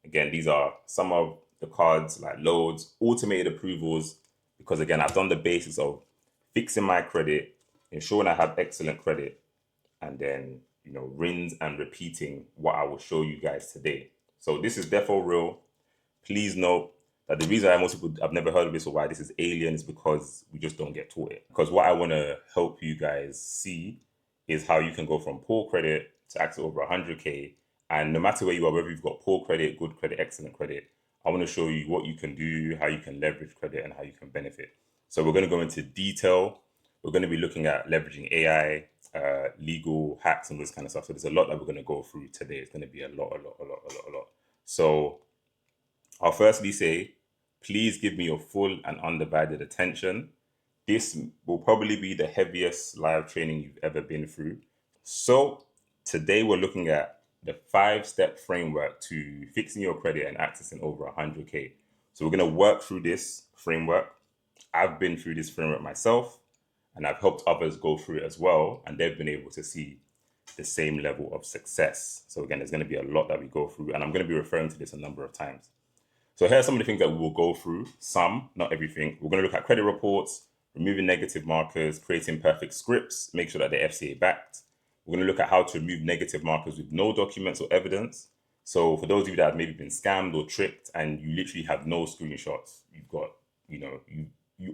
Again, these are some of the cards like loads, automated approvals, because again, I've done the basics of fixing my credit, ensuring I have excellent credit, and then rinse and repeating what I will show you guys today. So this is defo real. Please note that the reason why most people have never heard of this or why this is alien is because we just don't get taught it. Because what I want to help you guys see is how you can go from poor credit to access over 100K. And no matter where you are, whether you've got poor credit, good credit, excellent credit, I want to show you what you can do, how you can leverage credit, and how you can benefit. So we're going to go into detail. We're going to be looking at leveraging AI, legal hacks, and this kind of stuff. So there's a lot that we're going to go through today. It's going to be a lot. So I'll firstly say, please give me your full and undivided attention. This will probably be the heaviest live training you've ever been through. So today we're looking at the 5-step framework to fixing your credit and accessing over 100K. So we're going to work through this framework. I've been through this framework myself, and I've helped others go through it as well, and they've been able to see the same level of success. So again, there's going to be a lot that we go through, and I'm going to be referring to this a number of times. So here are some of the things that we will go through. Some, not everything. We're going to look at credit reports, removing negative markers, creating perfect scripts, make sure that they're FCA backed. We're going to look at how to remove negative markers with no documents or evidence. So for those of you that have maybe been scammed or tricked and you literally have no screenshots, you've got,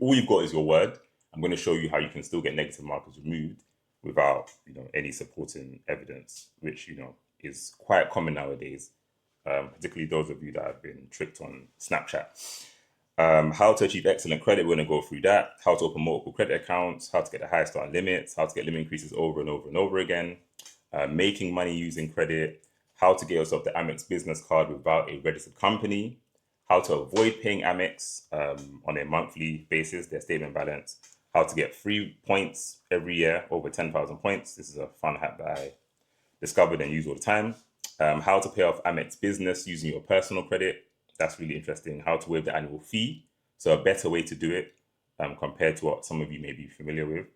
all you've got is your word. I'm going to show you how you can still get negative markers removed without, any supporting evidence, which, is quite common nowadays. Particularly those of you that have been tricked on Snapchat. How to achieve excellent credit, we're going to go through that. How to open multiple credit accounts, how to get the high start limits, how to get limit increases over and over and over again, making money using credit, how to get yourself the Amex business card without a registered company, how to avoid paying Amex on a monthly basis, their statement balance, how to get free points every year, over 10,000 points. This is a fun hack that I discovered and use all the time. How to pay off Amex business using your personal credit. That's really interesting. How to waive the annual fee. So a better way to do it compared to what some of you may be familiar with.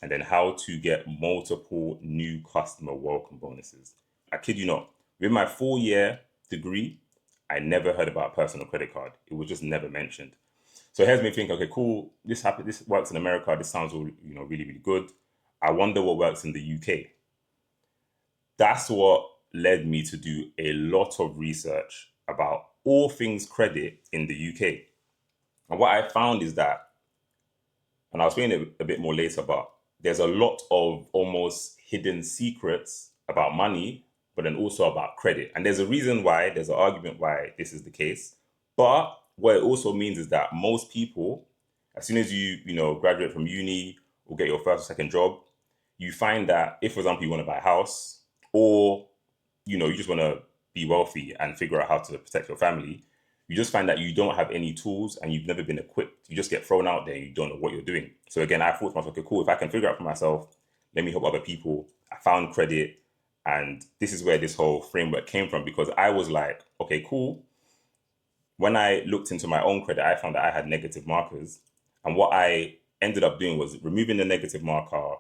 And then how to get multiple new customer welcome bonuses. I kid you not. With my 4-year degree, I never heard about a personal credit card. It was just never mentioned. So here's me thinking, okay, cool. This works in America. This sounds all, really, really good. I wonder what works in the UK. That's what led me to do a lot of research about all things credit in the UK. And what I found is that, and I'll explain it a bit more later, but there's a lot of almost hidden secrets about money, but then also about credit. And there's a reason why, there's an argument why this is the case. But what it also means is that most people, as soon as you, graduate from uni or get your first or second job, you find that if, for example, you want to buy a house or you just want to be wealthy and figure out how to protect your family, you just find that you don't have any tools and you've never been equipped. You just get thrown out there. You don't know what you're doing. So again, I thought to myself, okay, cool. If I can figure out for myself, let me help other people. I found credit. And this is where this whole framework came from, because I was like, okay, cool. When I looked into my own credit, I found that I had negative markers. And what I ended up doing was removing the negative marker,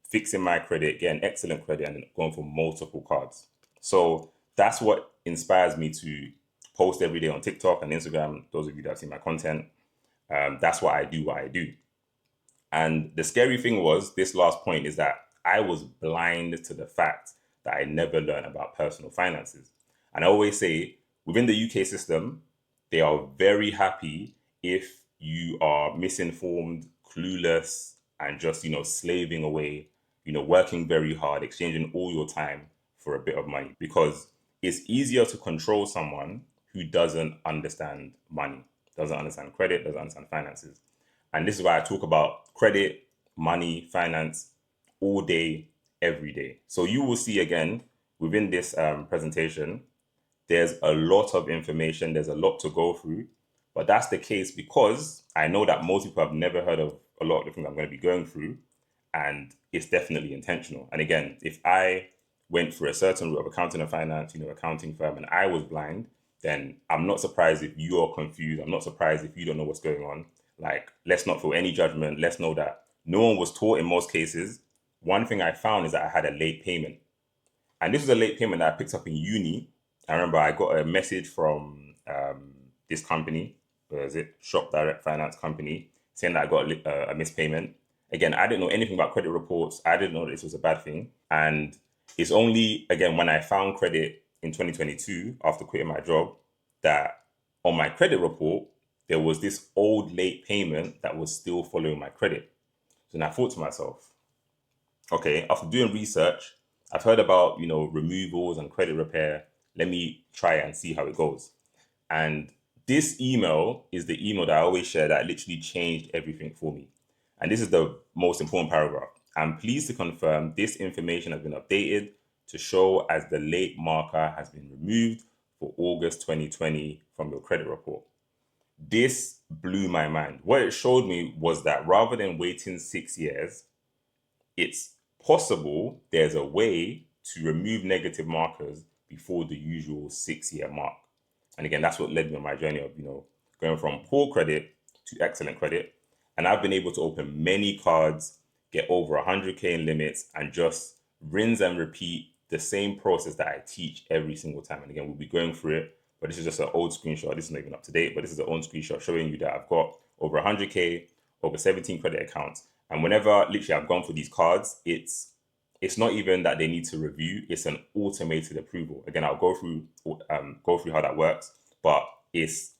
fixing my credit, getting excellent credit, and then going for multiple cards. So that's what inspires me to post every day on TikTok and Instagram. Those of you that have seen my content, that's why I do what I do. And the scary thing was, this last point is that I was blind to the fact that I never learned about personal finances. And I always say, within the UK system, they are very happy if you are misinformed, clueless, and just, slaving away, working very hard, exchanging all your time for a bit of money, because it's easier to control someone who doesn't understand money, doesn't understand credit, doesn't understand finances. And this is why I talk about credit, money, finance all day, every day. So you will see again within this presentation, there's a lot of information, there's a lot to go through. But that's the case because I know that most people have never heard of a lot of the things I'm going to be going through. And it's definitely intentional. And again, if I went through a certain route of accounting and finance, accounting firm, and I was blind, then I'm not surprised if you are confused. I'm not surprised if you don't know what's going on. Like, let's not feel any judgment. Let's know that no one was taught in most cases. One thing I found is that I had a late payment. And this was a late payment that I picked up in uni. I remember I got a message from this company, where is it? Shop Direct Finance Company, saying that I got a missed payment. Again, I didn't know anything about credit reports. I didn't know this was a bad thing. And it's only, again, when I found credit in 2022 after quitting my job, that on my credit report, there was this old late payment that was still following my credit. So then I thought to myself, okay, after doing research, I've heard about, removals and credit repair. Let me try it and see how it goes. And this email is the email that I always share that literally changed everything for me. And this is the most important paragraph. I'm pleased to confirm this information has been updated to show as the late marker has been removed for August 2020 from your credit report. This blew my mind. What it showed me was that rather than waiting 6 years, it's possible there's a way to remove negative markers before the usual 6 year mark. And again, that's what led me on my journey of, going from poor credit to excellent credit. And I've been able to open many cards, get over 100K in limits, and just rinse and repeat the same process that I teach every single time. And again, we'll be going through it, but this is just an old screenshot. This is not even up to date, but this is an old screenshot showing you that I've got over 100K, over 17 credit accounts. And whenever literally I've gone for these cards, it's not even that they need to review, it's an automated approval. Again, I'll go through how that works, but it's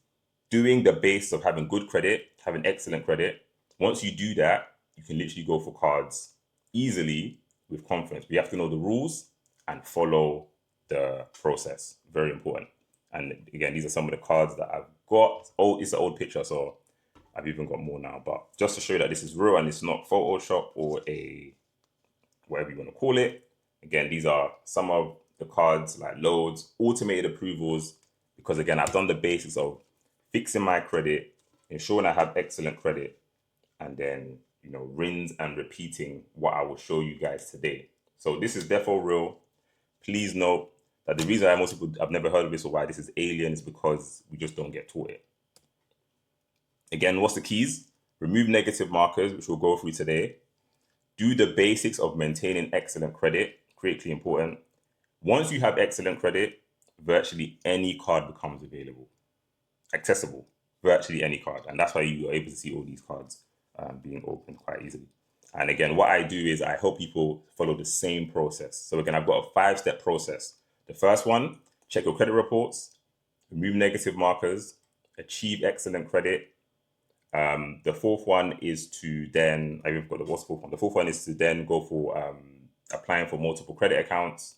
doing the base of having good credit, having excellent credit. Once you do that, you can literally go for cards easily with confidence. But you have to know the rules and follow the process. Very important. And again, these are some of the cards that I've got. Oh, it's an old picture, so I've even got more now. But just to show you that this is real and it's not Photoshop or a whatever you want to call it. Again, these are some of the cards, like loads, automated approvals, because again, I've done the basics of fixing my credit, ensuring I have excellent credit, and then, rinse and repeating what I will show you guys today. So this is therefore real. Please note that the reason why most people have never heard of this or why this is alien is because we just don't get taught it. Again, what's the keys? Remove negative markers, which we'll go through today. Do the basics of maintaining excellent credit, critically important. Once you have excellent credit, virtually any card becomes available, accessible, virtually any card. And that's why you are able to see all these cards being opened quite easily. And again, what I do is I help people follow the same process. So again, I've got a 5-step process. The first one, check your credit reports, remove negative markers, achieve excellent credit. The fourth one is to then, I've got what's the fourth one? The fourth one is to then go for applying for multiple credit accounts.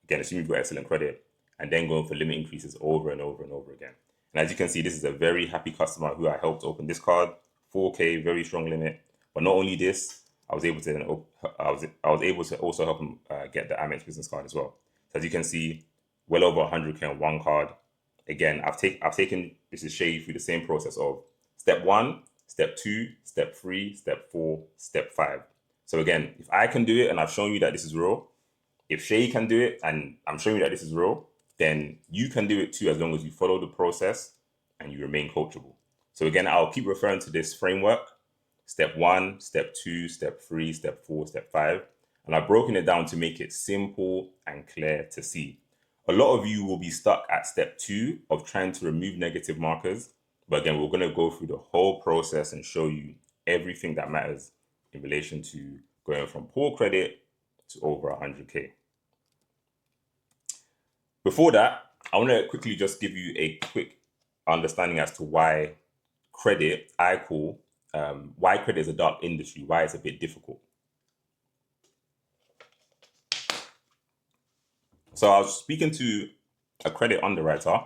Again, assuming you've got excellent credit, and then going for limit increases over and over and over again. And as you can see, this is a very happy customer who I helped open this card, 4K, very strong limit. But not only this, I was able to also help him get the Amex business card as well. So as you can see, well over 100K on one card. Again, I've taken this is showing you through the same process of step 1, step 2, step 3, step 4, step 5. So again, if I can do it and I've shown you that this is real, if Shay can do it and I'm showing you that this is real, then you can do it too, as long as you follow the process and you remain coachable. So again, I'll keep referring to this framework: step 1, step 2, step 3, step 4, step 5. And I've broken it down to make it simple and clear to see. A lot of you will be stuck at step 2 of trying to remove negative markers. But again, we're going to go through the whole process and show you everything that matters in relation to going from poor credit to over 100K. Before that, I want to quickly just give you a quick understanding as to why credit, why credit is a dark industry, why it's a bit difficult. So I was speaking to a credit underwriter,